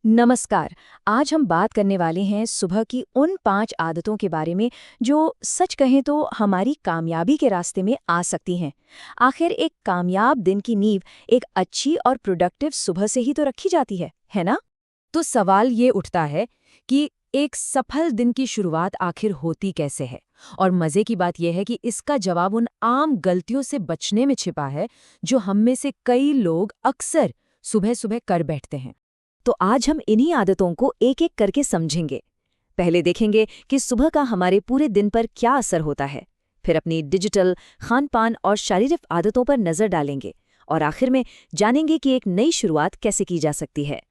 नमस्कार। आज हम बात करने वाले हैं सुबह की उन 5 आदतों के बारे में जो सच कहें तो हमारी कामयाबी के रास्ते में आ सकती हैं। आखिर एक कामयाब दिन की नींव एक अच्छी और प्रोडक्टिव सुबह से ही तो रखी जाती है ना? तो सवाल ये उठता है कि एक सफल दिन की शुरुआत आखिर होती कैसे है। और मजे की बात यह है कि इसका जवाब उन आम गलतियों से बचने में छिपा है जो हम में से कई लोग अक्सर सुबह सुबह कर बैठते हैं। तो आज हम इन्हीं आदतों को एक-एक करके समझेंगे। पहले देखेंगे कि सुबह का हमारे पूरे दिन पर क्या असर होता है। फिर अपनी डिजिटल, खान-पान और शारीरिक आदतों पर नजर डालेंगे। और आखिर में जानेंगे कि एक नई शुरुआत कैसे की जा सकती है।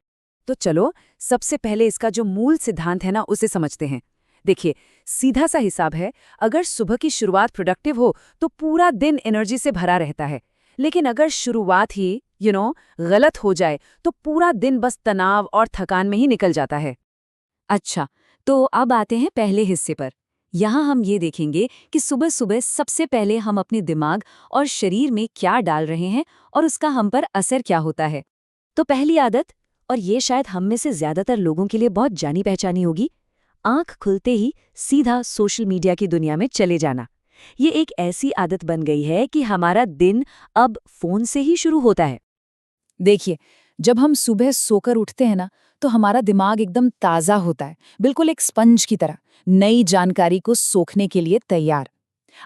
तो चलो सबसे पहले इसका जो मूल सिद्धांत है ना उसे समझते हैं। देखिए, सीधा सा हिसाब है, अगर सुबह की शुरुआत प्रोडक्टिव हो तो पूरा दिन एनर्जी से भरा रहता है। लेकिन अगर शुरुआत ही गलत हो जाए तो पूरा दिन बस तनाव और थकान में ही निकल जाता है। अच्छा, तो अब आते हैं पहले हिस्से पर। यहाँ हम ये देखेंगे कि सुबह सुबह सबसे पहले हम अपने दिमाग और शरीर में क्या डाल रहे हैं और उसका हम पर असर क्या होता है। तो पहली आदत, और ये शायद हम में से ज्यादातर लोगों के लिए बहुत जानी पहचानी होगी, आंख खुलते ही सीधा सोशल मीडिया की दुनिया में चले जाना। ये एक ऐसी आदत बन गई है कि हमारा दिन अब फोन से ही शुरू होता है। देखिए, जब हम सुबह सोकर उठते हैं ना, तो हमारा दिमाग एकदम ताज़ा होता है, बिल्कुल एक स्पंज की तरह, नई जानकारी को सोखने के लिए तैयार।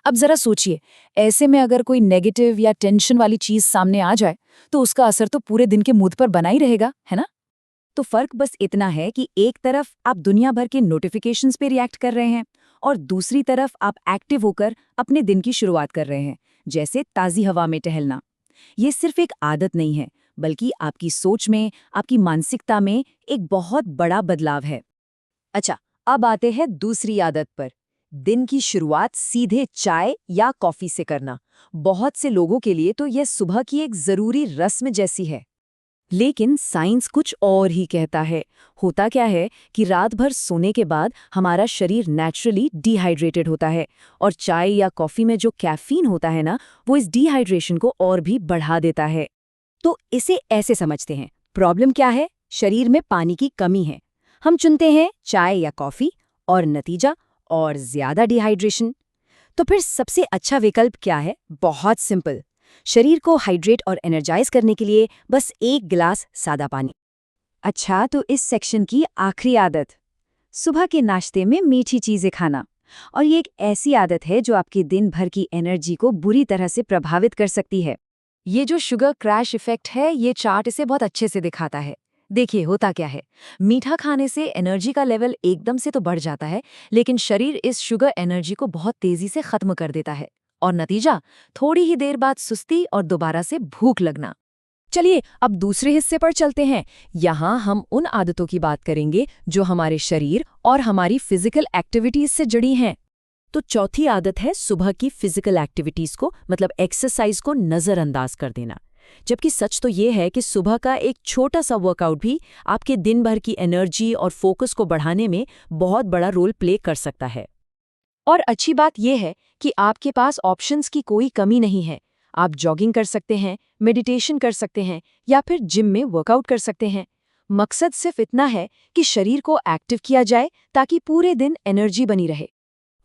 अब जरा सोचिए, ऐसे में अगर कोई नेगेटिव या टेंशन वाली चीज़ सामने आ जाए, तो उसका असर तो पूरे दिन के मूड पर बना ही रहेगा, है ना? तो फर्क बस इतना है कि एक तरफ आप दुनिया भर के नोटिफिकेशंस पे रिएक्ट कर रहे हैं और दूसरी तरफ आप एक्टिव होकर अपने दिन की शुरुआत कर रहे हैं, जैसे ताज़ी हवा में टहलना। ये सिर्फ एक आदत नहीं है, बल्कि आपकी सोच में, आपकी मानसिकता में एक बहुत बड़ा बदलाव है। अच्छा, अब आते हैं दूसरी आदत पर। दिन की शुरुआत सीधे चाय या कॉफी से करना। बहुत से लोगों के लिए तो यह सुबह की एक जरूरी रस्म जैसी है। लेकिन साइंस कुछ और ही कहता है। होता क्या है कि रात भर सोने के बाद हमारा शरीर नेचुरली डिहाइड्रेटेड होता है और चाय या कॉफी में जो कैफीन होता है ना, वो इस डिहाइड्रेशन को और भी बढ़ा देता है। तो इसे ऐसे समझते हैं, प्रॉब्लम क्या है? शरीर में पानी की कमी है। हम चुनते हैं चाय या कॉफी और नतीजा और ज्यादा डिहाइड्रेशन। तो फिर सबसे अच्छा विकल्प क्या है? बहुत सिंपल। शरीर को हाइड्रेट और एनर्जाइज करने के लिए बस 1 गिलास सादा पानी। अच्छा, तो इस सेक्शन की आखिरी आदत, सुबह के नाश्ते में मीठी चीजें खाना। और ये एक ऐसी आदत है जो आपके दिन भर की एनर्जी को बुरी तरह से प्रभावित कर सकती है। ये जो शुगर क्रैश इफेक्ट है, ये चार्ट इसे बहुत अच्छे से दिखाता है। देखिए, होता क्या है, मीठा खाने से एनर्जी का लेवल एकदम से तो बढ़ जाता है, लेकिन शरीर इस शुगर एनर्जी को बहुत तेजी से खत्म कर देता है। और नतीजा, थोड़ी ही देर बाद सुस्ती और दोबारा से भूख लगना। चलिए अब दूसरे हिस्से पर चलते हैं। यहाँ हम उन आदतों की बात करेंगे जो हमारे शरीर और हमारी फिजिकल एक्टिविटीज से जुड़ी हैं। तो चौथी आदत है सुबह की फिजिकल एक्टिविटीज को, मतलब एक्सरसाइज को नजरअंदाज कर देना। जबकि सच तो ये है कि सुबह का एक छोटा सा वर्कआउट भी आपके दिन भर की एनर्जी और फोकस को बढ़ाने में बहुत बड़ा रोल प्ले कर सकता है। और अच्छी बात यह है कि आपके पास ऑप्शंस की कोई कमी नहीं है। आप जॉगिंग कर सकते हैं, मेडिटेशन कर सकते हैं या फिर जिम में वर्कआउट कर सकते हैं। मकसद सिर्फ इतना है कि शरीर को एक्टिव किया जाए ताकि पूरे दिन एनर्जी बनी रहे।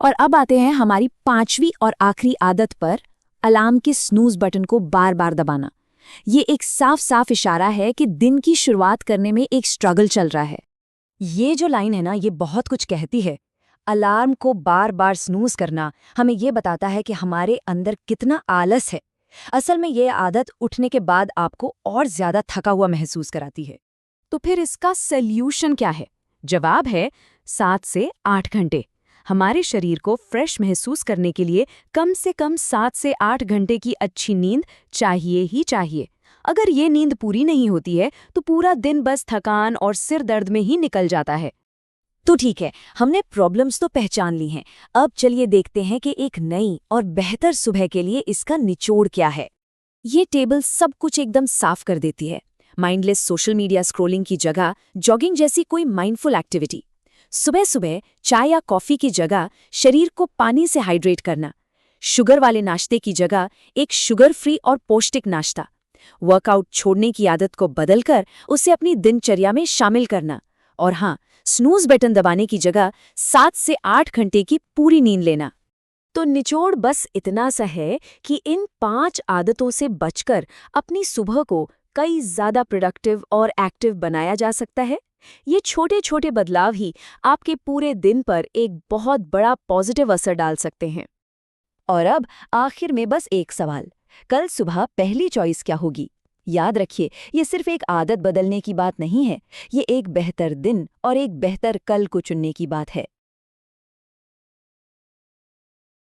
और अब आते हैं हमारी 5वीं और आखिरी आदत पर, अलार्म के स्नूज बटन को बार बार दबाना। ये एक साफ साफ इशारा है कि दिन की शुरुआत करने में एक स्ट्रगल चल रहा है। ये जो लाइन है ना, ये बहुत कुछ कहती है। अलार्म को बार बार स्नूज करना हमें ये बताता है कि हमारे अंदर कितना आलस है। असल में ये आदत उठने के बाद आपको और ज्यादा थका हुआ महसूस कराती है। तो फिर इसका सल्यूशन क्या है? जवाब है 7 से 8 घंटे। हमारे शरीर को फ्रेश महसूस करने के लिए कम से कम 7 से 8 घंटे की अच्छी नींद चाहिए ही चाहिए। अगर ये नींद पूरी नहीं होती है तो पूरा दिन बस थकान और सिर दर्द में ही निकल जाता है। तो ठीक है, हमने प्रॉब्लम्स तो पहचान ली हैं। अब चलिए देखते हैं कि एक नई और बेहतर सुबह के लिए इसका निचोड़ क्या है। ये टेबल सब कुछ एकदम साफ कर देती है। माइंडलेस सोशल मीडिया स्क्रॉलिंग की जगह जॉगिंग जैसी कोई माइंडफुल एक्टिविटी। सुबह सुबह चाय या कॉफी की जगह शरीर को पानी से हाइड्रेट करना। शुगर वाले नाश्ते की जगह एक शुगर फ्री और पौष्टिक नाश्ता। वर्कआउट छोड़ने की आदत को बदलकर उसे अपनी दिनचर्या में शामिल करना। और हाँ, स्नूज बटन दबाने की जगह 7 से 8 घंटे की पूरी नींद लेना। तो निचोड़ बस इतना सा है कि इन 5 आदतों से बचकर अपनी सुबह को कई ज़्यादा प्रोडक्टिव और एक्टिव बनाया जा सकता है। ये छोटे छोटे बदलाव ही आपके पूरे दिन पर एक बहुत बड़ा पॉजिटिव असर डाल सकते हैं। और अब आखिर में बस एक सवाल, कल सुबह पहली चॉइस क्या होगी? याद रखिए, ये सिर्फ एक आदत बदलने की बात नहीं है, ये एक बेहतर दिन और एक बेहतर कल को चुनने की बात है।